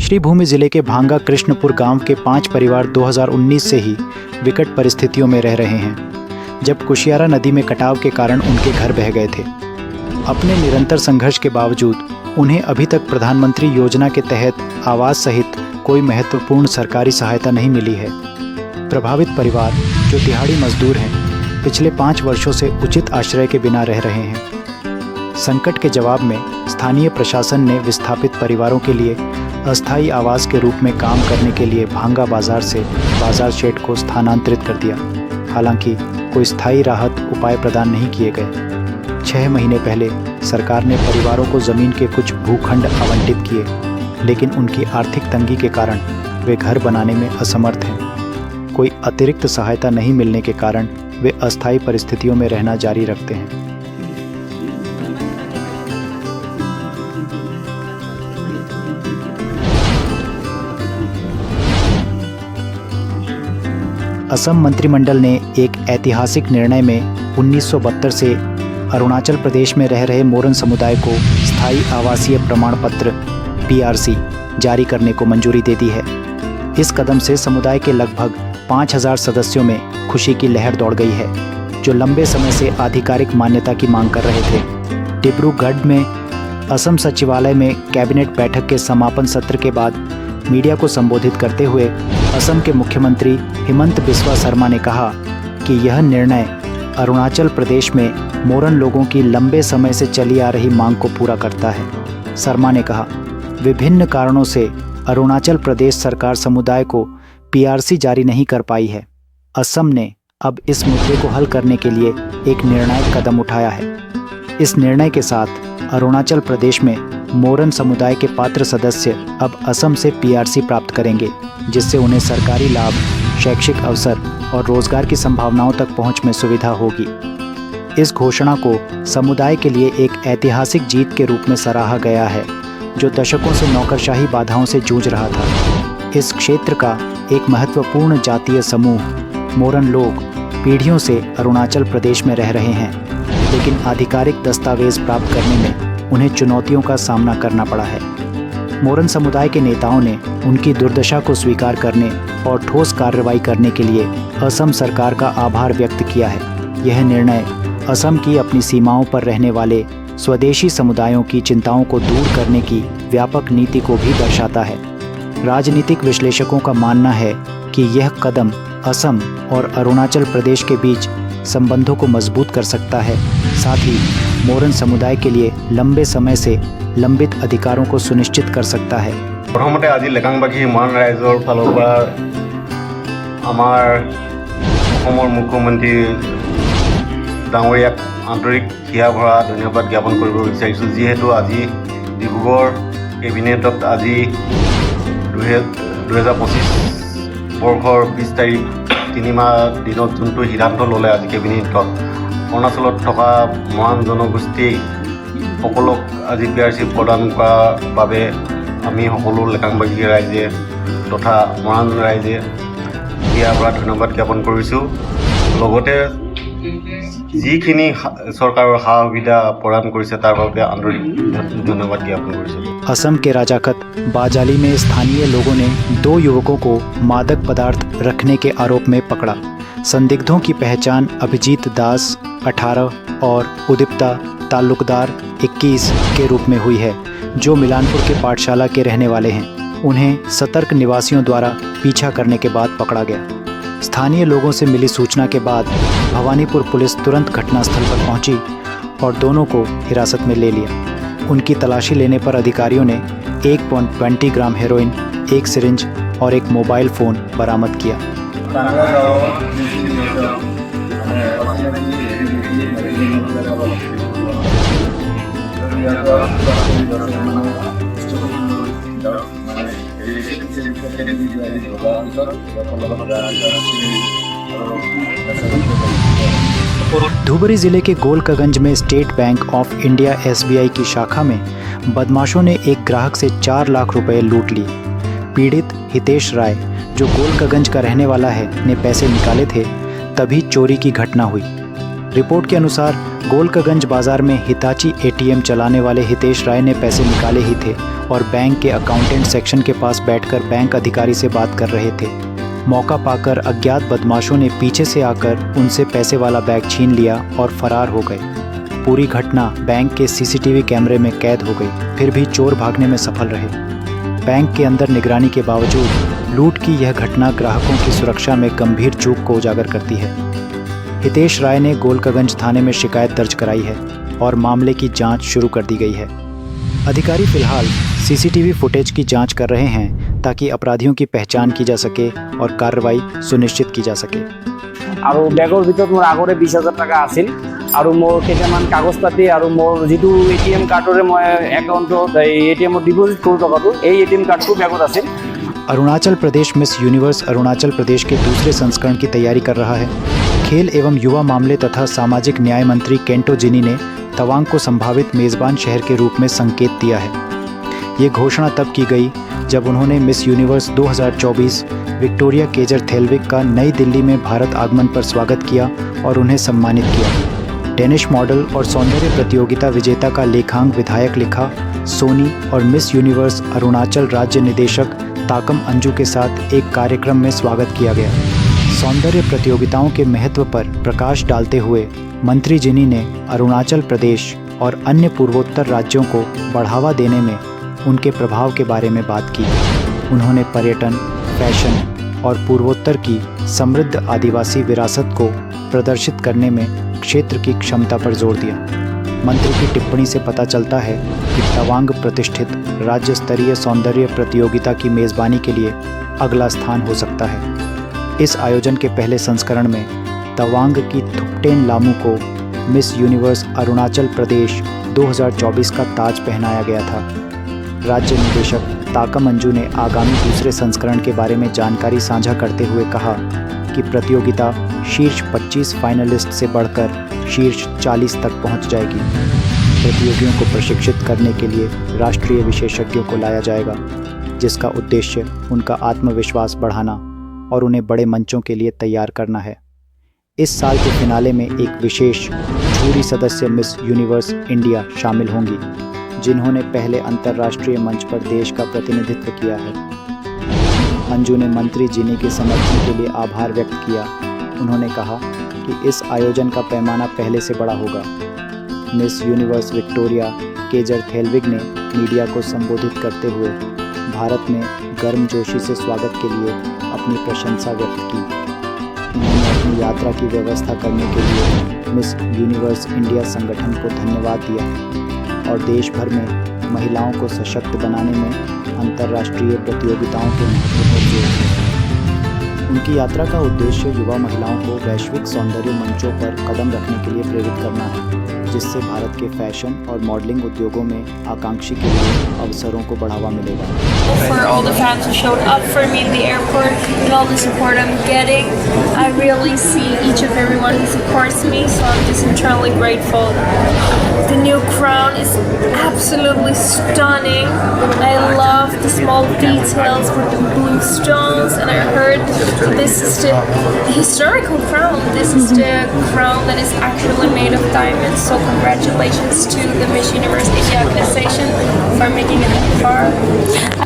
श्रीभूमि जिले के भांगा कृष्णपुर गांव के 5 परिवार 2019 से ही विकट परिस्थितियों में रह रहे हैं, जब कुशियारा नदी में कटाव के कारण उनके घर बह गए थे। अपने निरंतर संघर्ष के बावजूद उन्हें अभी तक प्रधानमंत्री योजना के तहत आवास सहित कोई महत्वपूर्ण सरकारी सहायता नहीं मिली है। प्रभावित परिवार, जो दिहाड़ी मजदूर हैं, पिछले 5 वर्षों से उचित आश्रय के बिना रह रहे हैं। संकट के जवाब में स्थानीय प्रशासन ने विस्थापित परिवारों के लिए अस्थायी आवास के रूप में काम करने के लिए भांगा बाजार से बाजार शेड को स्थानांतरित कर दिया। हालांकि कोई स्थायी राहत उपाय प्रदान नहीं किए गए। 6 महीने पहले सरकार ने परिवारों को ज़मीन के कुछ भूखंड आवंटित किए, लेकिन उनकी आर्थिक तंगी के कारण वे घर बनाने में असमर्थ हैं। कोई अतिरिक्त सहायता नहीं मिलने के कारण वे अस्थायी परिस्थितियों में रहना जारी रखते हैं। असम मंत्रिमंडल ने एक ऐतिहासिक निर्णय में 1972 से अरुणाचल प्रदेश में रह रहे मोरन समुदाय को स्थायी आवासीय प्रमाण पत्र (PRC) जारी करने को मंजूरी दे दी है। इस कदम से समुदाय के लगभग 5000 सदस्यों में खुशी की लहर दौड़ गई है, जो लंबे समय से आधिकारिक मान्यता की मांग कर रहे थे। डिब्रूगढ़ में असम सचिवालय में कैबिनेट बैठक के समापन सत्र के बाद मीडिया को संबोधित करते हुए असम के मुख्यमंत्री हिमंत बिस्वा शर्मा ने कहा कि यह निर्णय अरुणाचल प्रदेश में मोरन लोगों की लंबे समय से चली आ रही मांग को पूरा करता है। शर्मा ने कहा, विभिन्न कारणों से अरुणाचल प्रदेश सरकार समुदाय को PRC जारी नहीं कर पाई है। असम ने अब इस मुद्दे को हल करने के लिए एक निर्णायक कदम उठाया है। इस निर्णय के साथ अरुणाचल प्रदेश में मोरन समुदाय के पात्र सदस्य अब असम से PRC प्राप्त करेंगे, जिससे उन्हें सरकारी लाभ, शैक्षिक अवसर और रोजगार की संभावनाओं तक पहुंच में सुविधा होगी। इस घोषणा को समुदाय के लिए एक ऐतिहासिक जीत के रूप में सराहा गया है, जो दशकों से नौकरशाही बाधाओं से जूझ रहा था। इस क्षेत्र का एक महत्वपूर्ण जातीय समूह मोरन लोग पीढ़ियों से अरुणाचल प्रदेश में रह रहे हैं, लेकिन आधिकारिक दस्तावेज प्राप्त करने में उन्हें चुनौतियों का सामना करना पड़ा है। मोरन समुदाय के नेताओं ने उनकी दुर्दशा को स्वीकार करने और ठोस कार्रवाई करने के लिए असम सरकार का आभार व्यक्त किया है। यह निर्णय असम की अपनी सीमाओं पर रहने वाले स्वदेशी समुदायों की चिंताओं को दूर करने की व्यापक नीति को भी दर्शाता है। राजनीतिक विश्लेषकों का मानना है कि यह कदम असम और अरुणाचल प्रदेश के बीच संबंधों को मजबूत कर सकता है, साथ ही मोरन समुदाय के लिए लंबे समय से लंबित अधिकारों को सुनिश्चित कर सकता है। प्रथमते आज लेकांगबागी मोरन राइजर फाলৰ পৰা আমাৰ অসমৰ মুখ্যমন্ত্ৰী ডাঙৰীয়াক আন্তৰিক হিয়া ভৰা ধন্যবাদ জ্ঞাপন কৰিব বিচাৰিছোঁ, যিহেতু আজি ডিব্ৰুগড় কেবিনেটত আজি 2025 বৰ্ষৰ 20 তাৰিখ 3 মাহ দিনত যোনটো সিদ্ধান্ত ল'লে আজি কেবিনেটত, অৰুণাচলত থকা মৰাণ জনগোষ্ঠী সকলক আজি PRC প্ৰদান কৰাৰ বাবে আমি সকলো লেকাংবাগী ৰাইজে তথা মৰাণ ৰাইজে ইয়াৰ পৰা ধন্যবাদ জ্ঞাপন কৰিছোঁ। লগতে যিখিনি চৰকাৰৰ সা সুবিধা প্ৰদান কৰিছে তাৰ বাবে আন্তৰিক ধন্যবাদ জ্ঞাপন কৰিছোঁ। असम के राजाकत बाजाली में स्थानीय लोगों ने 2 युवकों को मादक पदार्थ रखने के आरोप में पकड़ा। संदिग्धों की पहचान अभिजीत दास 18 और उदिप्ता ताल्लुकदार 21 के रूप में हुई है, जो मिलानपुर के पाठशाला के रहने वाले हैं। उन्हें सतर्क निवासियों द्वारा पीछा करने के बाद पकड़ा गया। स्थानीय लोगों से मिली सूचना के बाद भवानीपुर पुलिस तुरंत घटनास्थल पर पहुंची और दोनों को हिरासत में ले लिया। उनकी तलाशी लेने पर अधिकारियों ने 1.20 ग्राम हेरोइन, 1 सिरिंज और एक मोबाइल फ़ोन बरामद किया। धुबरी जिले के गोलकगंज में state bank of India SBI की शाखा में बदमाशों ने एक ग्राहक से 4 लाख रुपए लूट लिए। पीड़ित हितेश राय, जो गोलकगंज का रहने वाला है, ने पैसे निकाले थे, तभी चोरी की घटना हुई। रिपोर्ट के अनुसार गोलकगंज बाजार में हिताची एटीएम चलाने वाले हितेश राय ने पैसे निकाले ही थे और बैंक के अकाउंटेंट सेक्शन के पास बैठकर बैंक अधिकारी से बात कर रहे थे। मौका पाकर अज्ञात बदमाशों ने पीछे से आकर उनसे पैसे वाला बैग छीन लिया और फरार हो गए। पूरी घटना बैंक के सीसीटीवी कैमरे में कैद हो गई, फिर भी चोर भागने में सफल रहे। बैंक के अंदर निगरानी के बावजूद लूट की यह घटना ग्राहकों की सुरक्षा में गंभीर चूक को उजागर करती है। हितेश राय ने गोलकगंज थाने में शिकायत दर्ज कराई है और मामले की जांच शुरू कर दी गई है। अधिकारी फिलहाल सीसीटीवी फुटेज की जांच कर रहे हैं ताकि अपराधियों की पहचान की जा सके और कार्रवाई सुनिश्चित की जा सके। আৰু বেগৰ ভিতৰত মোৰ আগৰে 20,000 টকা আছিল আৰু মোৰ কেইটামান কাগজ পাতি আৰু মোৰ যিটো এটিএম কাৰ্ডৰে মই একাউণ্টত এটিএমত ডিপোজিট কৰোঁ টকাটো এই এটিএম কাৰ্ডটো বেগত আছিল। अरुणाचल प्रदेश मिस यूनिवर्स अरुणाचल प्रदेश के दूसरे संस्करण की तैयारी कर रहा है। खेल एवं युवा मामले तथा सामाजिक न्याय मंत्री केंटो जिनी ने तवांग को संभावित मेज़बान शहर के रूप में संकेत दिया है। ये घोषणा तब की गई जब उन्होंने मिस यूनिवर्स 2024 विक्टोरिया केजर थेल्विक का नई दिल्ली में भारत आगमन पर स्वागत किया और उन्हें सम्मानित किया। डेनिश मॉडल और सौंदर्य प्रतियोगिता विजेता का लेखांग विधायक लिखा सोनी और मिस यूनिवर्स अरुणाचल राज्य निदेशक ताकम अंजू के साथ एक कार्यक्रम में स्वागत किया गया। सौंदर्य प्रतियोगिताओं के महत्व पर प्रकाश डालते हुए मंत्री जिनी ने अरुणाचल प्रदेश और अन्य पूर्वोत्तर राज्यों को बढ़ावा देने में उनके प्रभाव के बारे में बात की। उन्होंने पर्यटन, फैशन और पूर्वोत्तर की समृद्ध आदिवासी विरासत को प्रदर्शित करने में क्षेत्र की क्षमता पर जोर दिया। मंत्री की टिप्पणी से पता चलता है कि तवांग प्रतिष्ठित राज्य स्तरीय सौंदर्य प्रतियोगिता की मेज़बानी के लिए अगला स्थान हो सकता है। इस आयोजन के पहले संस्करण में तवांग की थुप्टेन लामू को मिस यूनिवर्स अरुणाचल प्रदेश 2024 का ताज पहनाया गया था। राज्य निदेशक ताकम अंजू ने आगामी दूसरे संस्करण के बारे में जानकारी साझा करते हुए कहा कि प्रतियोगिता शीर्ष 25 फाइनलिस्ट से बढ़कर शीर्ष 40 तक पहुंच जाएगी। प्रतियोगियों को प्रशिक्षित करने के लिए राष्ट्रीय विशेषज्ञों को लाया जाएगा, जिसका उद्देश्य उनका आत्मविश्वास बढ़ाना और उन्हें बड़े मंचों के लिए तैयार करना है। इस साल के फिनाले में एक विशेष जूरी सदस्य मिस यूनिवर्स इंडिया शामिल होंगी, जिन्होंने पहले अंतर्राष्ट्रीय मंच पर देश का प्रतिनिधित्व किया है। अंजू ने मंत्री जिनी के समर्थन के लिए आभार व्यक्त किया। उन्होंने कहा कि इस आयोजन का पैमाना पहले से बड़ा होगा। मिस यूनिवर्स विक्टोरिया केजर थेल्विक ने मीडिया को संबोधित करते हुए भारत में गर्मजोशी से स्वागत के लिए अपनी प्रशंसा व्यक्त की। उन्होंने अपनी यात्रा की व्यवस्था करने के लिए मिस यूनिवर्स इंडिया संगठन को धन्यवाद दिया और देश भर में महिलाओं को सशक्त बनाने में अंतर्राष्ट्रीय प्रतियोगिताओं के महत्व पर जोर दिया। उनकी यात्रा का उद्देश्य युवा महिलाओं को वैश्विक सौंदर्य मंचों पर कदम रखने के लिए प्रेरित करना है, जिससे भारत के फैशन और मॉडलिंग उद्योगों में आकांक्षी के लिए अवसरों को बढ़ावा मिलेगा। For all the fans who showed up for me at the airport and all the support I'm getting, I really see each of everyone who supports me, so I'm just eternally grateful. The new crown is absolutely stunning. I love the small details with the blue stones, and I heard that this is the historical crown. This is the crown that is actually made of diamonds. So congratulations to the Miss Universe India organization for making it that far.